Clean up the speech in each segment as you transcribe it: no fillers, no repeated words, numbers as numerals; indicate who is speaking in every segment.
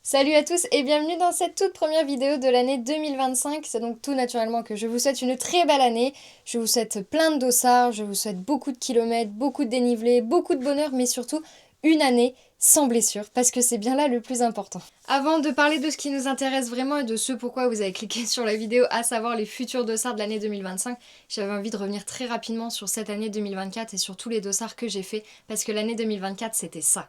Speaker 1: Salut à tous et bienvenue dans cette toute première vidéo de l'année 2025. C'est donc tout naturellement que je vous souhaite une très belle année. Je vous souhaite plein de dossards, je vous souhaite beaucoup de kilomètres, beaucoup de dénivelé, beaucoup de bonheur, mais surtout une année sans blessure, parce que c'est bien là le plus important. Avant de parler de ce qui nous intéresse vraiment et de ce pourquoi vous avez cliqué sur la vidéo, à savoir les futurs dossards de l'année 2025, j'avais envie de revenir très rapidement sur cette année 2024 et sur tous les dossards que j'ai fait, parce que l'année 2024 c'était ça.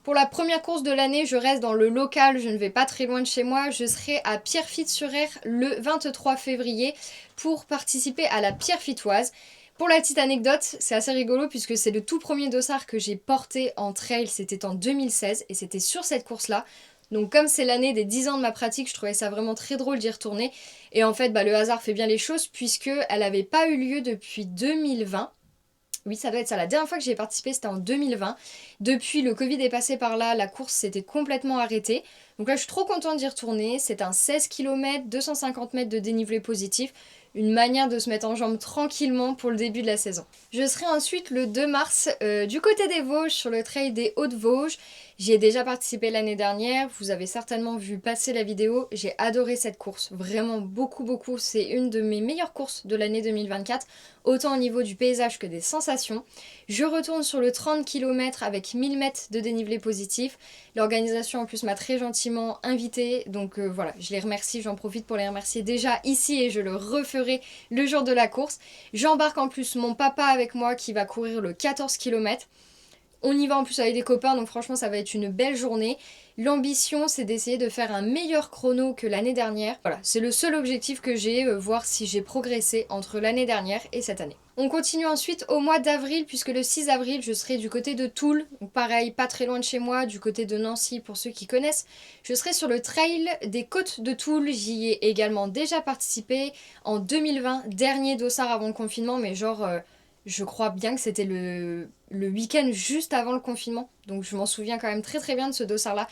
Speaker 1: Pour la première course de l'année, je reste dans le local, je ne vais pas très loin de chez moi. Je serai à Pierrefitte-sur-Aire le 23 février pour participer à la Pierrefittoise. Pour la petite anecdote, c'est assez rigolo puisque c'est le tout premier dossard que j'ai porté en trail, c'était en 2016 et c'était sur cette course-là. Donc comme c'est l'année des 10 ans de ma pratique, je trouvais ça vraiment très drôle d'y retourner. Et en fait, le hasard fait bien les choses puisque elle n'avait pas eu lieu depuis 2020. Oui, ça doit être ça. La dernière fois que j'ai participé, c'était en 2020. Depuis, le Covid est passé par là, la course s'était complètement arrêtée. Donc là, je suis trop contente d'y retourner. C'est un 16 km, 250 mètres de dénivelé positif. Une manière de se mettre en jambes tranquillement pour le début de la saison. Je serai ensuite le 2 mars du côté des Vosges, sur le trail des Hauts-de-Vosges. J'y ai déjà participé l'année dernière, vous avez certainement vu passer la vidéo. J'ai adoré cette course, vraiment beaucoup beaucoup. C'est une de mes meilleures courses de l'année 2024, autant au niveau du paysage que des sensations. Je retourne sur le 30 km avec 1000 mètres de dénivelé positif. L'organisation en plus m'a très gentiment invitée, donc voilà, je les remercie, j'en profite pour les remercier déjà ici et je le referai le jour de la course. J'embarque en plus mon papa avec moi qui va courir le 14 km. On y va en plus avec des copains, donc franchement ça va être une belle journée. L'ambition c'est d'essayer de faire un meilleur chrono que l'année dernière. Voilà, c'est le seul objectif que j'ai, voir si j'ai progressé entre l'année dernière et cette année. On continue ensuite au mois d'avril, puisque le 6 avril je serai du côté de Toul, donc pareil, pas très loin de chez moi, du côté de Nancy pour ceux qui connaissent. Je serai sur le trail des côtes de Toul, j'y ai également déjà participé en 2020, dernier dossard avant le confinement, mais genre... je crois bien que c'était le week-end juste avant le confinement. Donc je m'en souviens quand même très très bien de ce dossard-là.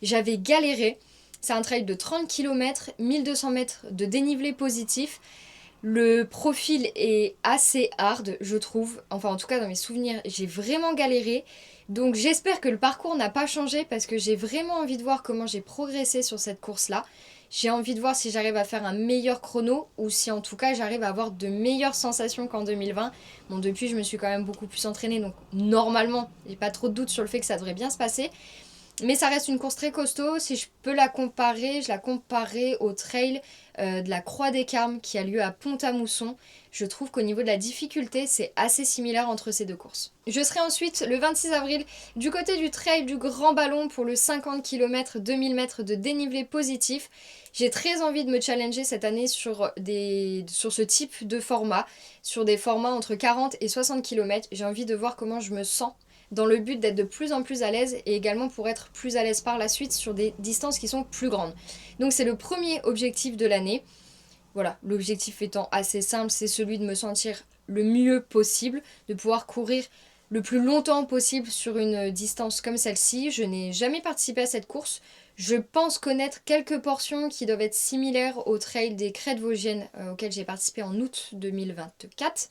Speaker 1: J'avais galéré. C'est un trail de 30 km, 1200 mètres de dénivelé positif. Le profil est assez hard, je trouve. Enfin, en tout cas, dans mes souvenirs, j'ai vraiment galéré. Donc j'espère que le parcours n'a pas changé parce que j'ai vraiment envie de voir comment j'ai progressé sur cette course-là. J'ai envie de voir si j'arrive à faire un meilleur chrono ou si en tout cas j'arrive à avoir de meilleures sensations qu'en 2020. Bon, depuis, je me suis quand même beaucoup plus entraînée, donc normalement, j'ai pas trop de doutes sur le fait que ça devrait bien se passer. Mais ça reste une course très costaud. Si je peux la comparer, je la comparerai au trail de la Croix des Carmes qui a lieu à Pont-à-Mousson. Je trouve qu'au niveau de la difficulté, c'est assez similaire entre ces deux courses. Je serai ensuite le 26 avril du côté du trail du Grand Ballon pour le 50 km, 2000 mètres de dénivelé positif. J'ai très envie de me challenger cette année sur ce type de format, sur des formats entre 40 et 60 km. J'ai envie de voir comment je me sens dans le but d'être de plus en plus à l'aise et également pour être plus à l'aise par la suite sur des distances qui sont plus grandes. Donc c'est le premier objectif de l'année. Voilà, l'objectif étant assez simple, c'est celui de me sentir le mieux possible, de pouvoir courir le plus longtemps possible sur une distance comme celle-ci. Je n'ai jamais participé à cette course. Je pense connaître quelques portions qui doivent être similaires au trail des Crêtes Vosgiennes auquel j'ai participé en août 2024.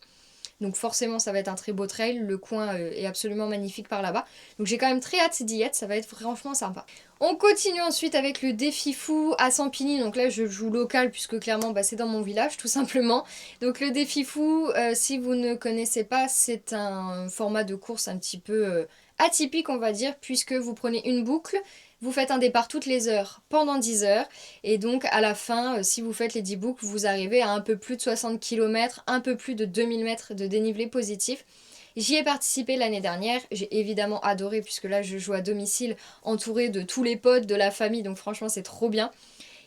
Speaker 1: Donc forcément ça va être un très beau trail, le coin est absolument magnifique par là-bas. Donc j'ai quand même très hâte d'y être, ça va être franchement sympa. On continue ensuite avec le défi fou à Sampigny, donc là je joue local puisque clairement c'est dans mon village tout simplement. Donc le défi fou, si vous ne connaissez pas, c'est un format de course un petit peu atypique on va dire, puisque vous prenez une boucle, vous faites un départ toutes les heures pendant 10 heures et donc à la fin, si vous faites les 10 boucles, vous arrivez à un peu plus de 60 km, un peu plus de 2000 mètres de dénivelé positif. J'y ai participé l'année dernière, j'ai évidemment adoré puisque là je joue à domicile entourée de tous les potes, de la famille, donc franchement c'est trop bien.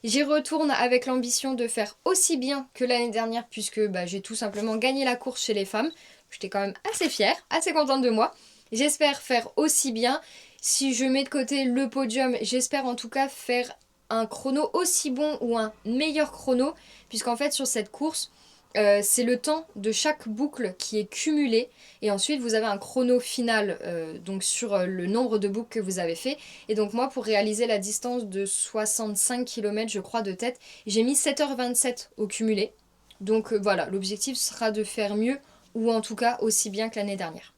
Speaker 1: J'y retourne avec l'ambition de faire aussi bien que l'année dernière puisque j'ai tout simplement gagné la course chez les femmes. J'étais quand même assez fière, assez contente de moi. J'espère faire aussi bien. Si je mets de côté le podium, j'espère en tout cas faire un chrono aussi bon ou un meilleur chrono, puisqu'en fait sur cette course, c'est le temps de chaque boucle qui est cumulé, et ensuite vous avez un chrono final donc sur le nombre de boucles que vous avez fait. Et donc moi pour réaliser la distance de 65 km je crois de tête, j'ai mis 7h27 au cumulé. Donc voilà, l'objectif sera de faire mieux, ou en tout cas aussi bien que l'année dernière.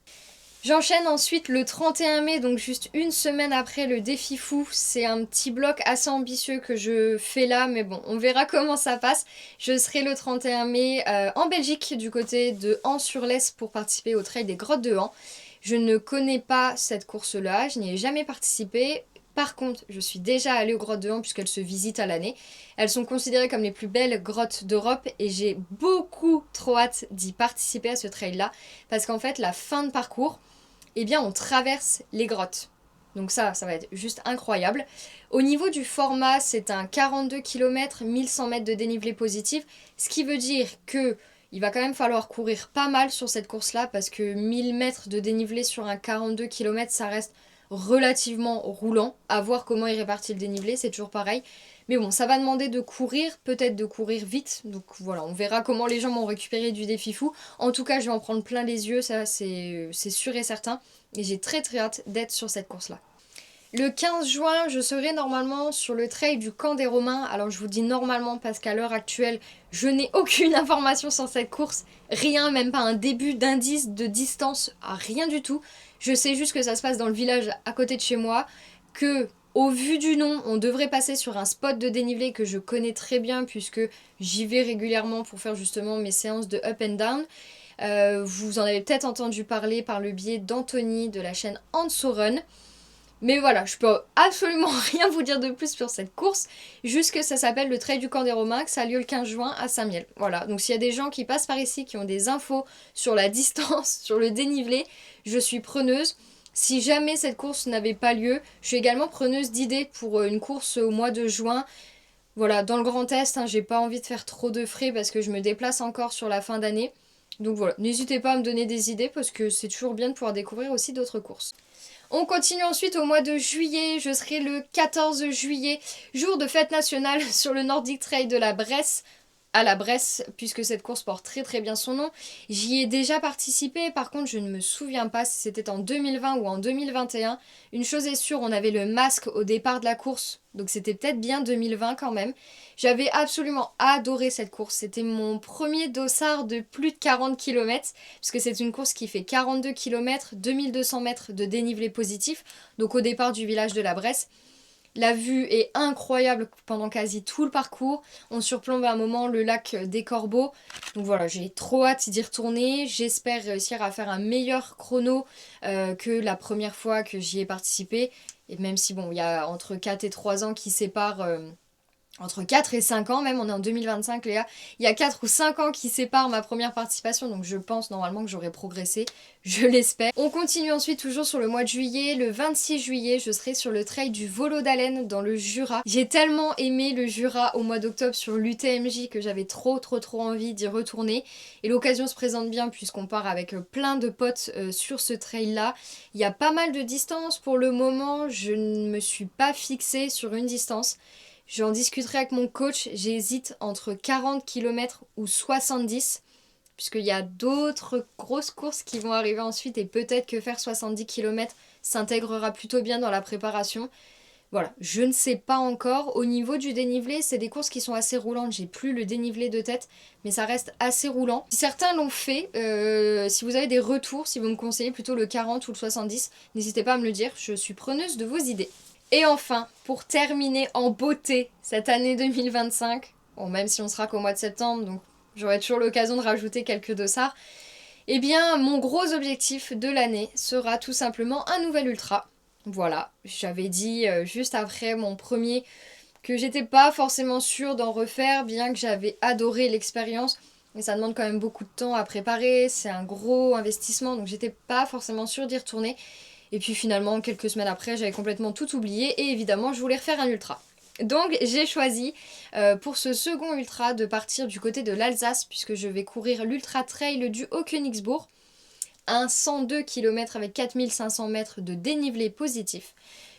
Speaker 1: J'enchaîne ensuite le 31 mai, donc juste une semaine après le défi fou. C'est un petit bloc assez ambitieux que je fais là, mais bon, on verra comment ça passe. Je serai le 31 mai en Belgique, du côté de An-sur-Lesse, pour participer au trail des grottes de Han. Je ne connais pas cette course-là, je n'y ai jamais participé. Par contre, je suis déjà allée aux grottes de Han puisqu'elles se visitent à l'année. Elles sont considérées comme les plus belles grottes d'Europe et j'ai beaucoup trop hâte d'y participer à ce trail-là parce qu'en fait, la fin de parcours, eh bien on traverse les grottes. Donc ça va être juste incroyable. Au niveau du format, c'est un 42 km, 1100 mètres de dénivelé positif, ce qui veut dire que il va quand même falloir courir pas mal sur cette course-là parce que 1000 mètres de dénivelé sur un 42 km, ça reste relativement roulant. À voir comment il répartit le dénivelé, c'est toujours pareil. Mais bon, ça va demander de courir, peut-être de courir vite. Donc voilà, on verra comment les gens vont récupérer du défi fou. En tout cas, je vais en prendre plein les yeux, ça c'est sûr et certain. Et j'ai très très hâte d'être sur cette course-là. Le 15 juin, je serai normalement sur le trail du Camp des Romains. Alors je vous dis normalement parce qu'à l'heure actuelle, je n'ai aucune information sur cette course. Rien, même pas un début d'indice de distance, rien du tout. Je sais juste que ça se passe dans le village à côté de chez moi, que au vu du nom, on devrait passer sur un spot de dénivelé que je connais très bien puisque j'y vais régulièrement pour faire justement mes séances de up and down. Vous en avez peut-être entendu parler par le biais d'Anthony de la chaîne Anso Run. Mais voilà, je peux absolument rien vous dire de plus sur cette course, juste que ça s'appelle le Trail du Camp des Romains, que ça a lieu le 15 juin à Saint-Miel. Voilà, donc s'il y a des gens qui passent par ici, qui ont des infos sur la distance, sur le dénivelé, je suis preneuse. Si jamais cette course n'avait pas lieu, je suis également preneuse d'idées pour une course au mois de juin. Voilà, dans le Grand Est, j'ai pas envie de faire trop de frais parce que je me déplace encore sur la fin d'année. Donc voilà, n'hésitez pas à me donner des idées parce que c'est toujours bien de pouvoir découvrir aussi d'autres courses. On continue ensuite au mois de juillet, je serai le 14 juillet, jour de fête nationale sur le Nordic Trail de la Bresse, à la Bresse, puisque cette course porte très très bien son nom. J'y ai déjà participé, par contre je ne me souviens pas si c'était en 2020 ou en 2021. Une chose est sûre, on avait le masque au départ de la course, donc c'était peut-être bien 2020 quand même. J'avais absolument adoré cette course, c'était mon premier dossard de plus de 40 km, puisque c'est une course qui fait 42 km, 2200 mètres de dénivelé positif, donc au départ du village de la Bresse. La vue est incroyable pendant quasi tout le parcours. On surplombe à un moment le lac des Corbeaux. Donc voilà, j'ai trop hâte d'y retourner. J'espère réussir à faire un meilleur chrono que la première fois que j'y ai participé. Et même si bon, il y a entre 4 et 3 ans qui séparent... entre 4 et 5 ans même, on est en 2025 Léa, il y a 4 ou 5 ans qui séparent ma première participation, donc je pense normalement que j'aurai progressé, je l'espère. On continue ensuite toujours sur le mois de juillet, le 26 juillet, je serai sur le trail du Volo-d'Haleine dans le Jura. J'ai tellement aimé le Jura au mois d'octobre sur l'UTMJ que j'avais trop envie d'y retourner, et l'occasion se présente bien puisqu'on part avec plein de potes sur ce trail là. Il y a pas mal de distances pour le moment, je ne me suis pas fixée sur une distance. J'en discuterai avec mon coach, j'hésite entre 40 km ou 70. puisqu'il y a d'autres grosses courses qui vont arriver ensuite et peut-être que faire 70 km s'intégrera plutôt bien dans la préparation. Voilà, je ne sais pas encore. Au niveau du dénivelé, c'est des courses qui sont assez roulantes. J'ai plus le dénivelé de tête, mais ça reste assez roulant. Si certains l'ont fait, si vous avez des retours, si vous me conseillez plutôt le 40 ou le 70, n'hésitez pas à me le dire, je suis preneuse de vos idées. Et enfin, pour terminer en beauté cette année 2025, bon, même si on sera qu'au mois de septembre, donc j'aurai toujours l'occasion de rajouter quelques dossards, eh bien, mon gros objectif de l'année sera tout simplement un nouvel ultra. Voilà, j'avais dit juste après mon premier que j'étais pas forcément sûre d'en refaire, bien que j'avais adoré l'expérience. Mais ça demande quand même beaucoup de temps à préparer, c'est un gros investissement, donc j'étais pas forcément sûre d'y retourner. Et puis finalement, quelques semaines après, j'avais complètement tout oublié et évidemment, je voulais refaire un ultra. Donc j'ai choisi pour ce second ultra de partir du côté de l'Alsace, puisque je vais courir l'ultra trail du Haut-Königsbourg. Un 102 km avec 4500 mètres de dénivelé positif.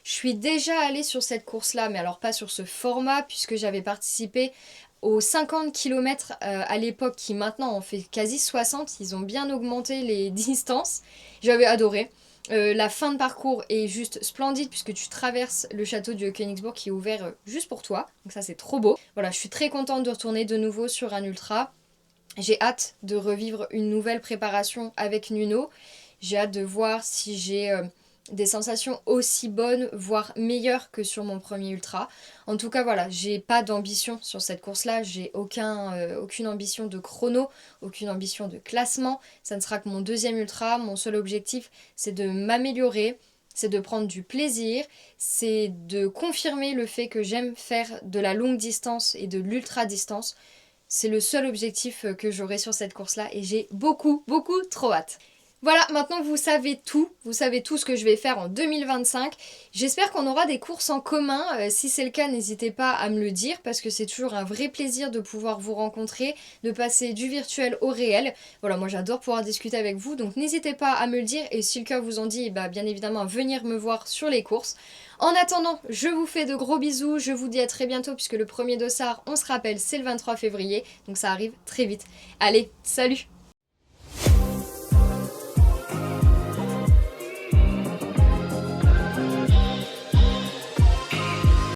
Speaker 1: Je suis déjà allée sur cette course-là, mais alors pas sur ce format, puisque j'avais participé aux 50 km à l'époque, qui maintenant en fait quasi 60. Ils ont bien augmenté les distances. J'avais adoré. La fin de parcours est juste splendide puisque tu traverses le château du Königsbourg qui est ouvert juste pour toi. Donc ça c'est trop beau. Voilà, je suis très contente de retourner de nouveau sur un ultra. J'ai hâte de revivre une nouvelle préparation avec Nuno. J'ai hâte de voir si j'ai des sensations aussi bonnes, voire meilleures que sur mon premier ultra. En tout cas, voilà, j'ai pas d'ambition sur cette course-là. J'ai aucune ambition de chrono, aucune ambition de classement. Ça ne sera que mon deuxième ultra. Mon seul objectif, c'est de m'améliorer. C'est de prendre du plaisir, c'est de confirmer le fait que j'aime faire de la longue distance et de l'ultra distance. C'est le seul objectif que j'aurai sur cette course-là et j'ai beaucoup trop hâte. Voilà, maintenant vous savez tout ce que je vais faire en 2025. J'espère qu'on aura des courses en commun. Si c'est le cas, n'hésitez pas à me le dire parce que c'est toujours un vrai plaisir de pouvoir vous rencontrer, de passer du virtuel au réel. Voilà, moi j'adore pouvoir discuter avec vous, donc n'hésitez pas à me le dire et si le cœur vous en dit, bah, bien évidemment à venir me voir sur les courses. En attendant, je vous fais de gros bisous, je vous dis à très bientôt puisque le premier dossard, on se rappelle, c'est le 23 février, donc ça arrive très vite. Allez, salut!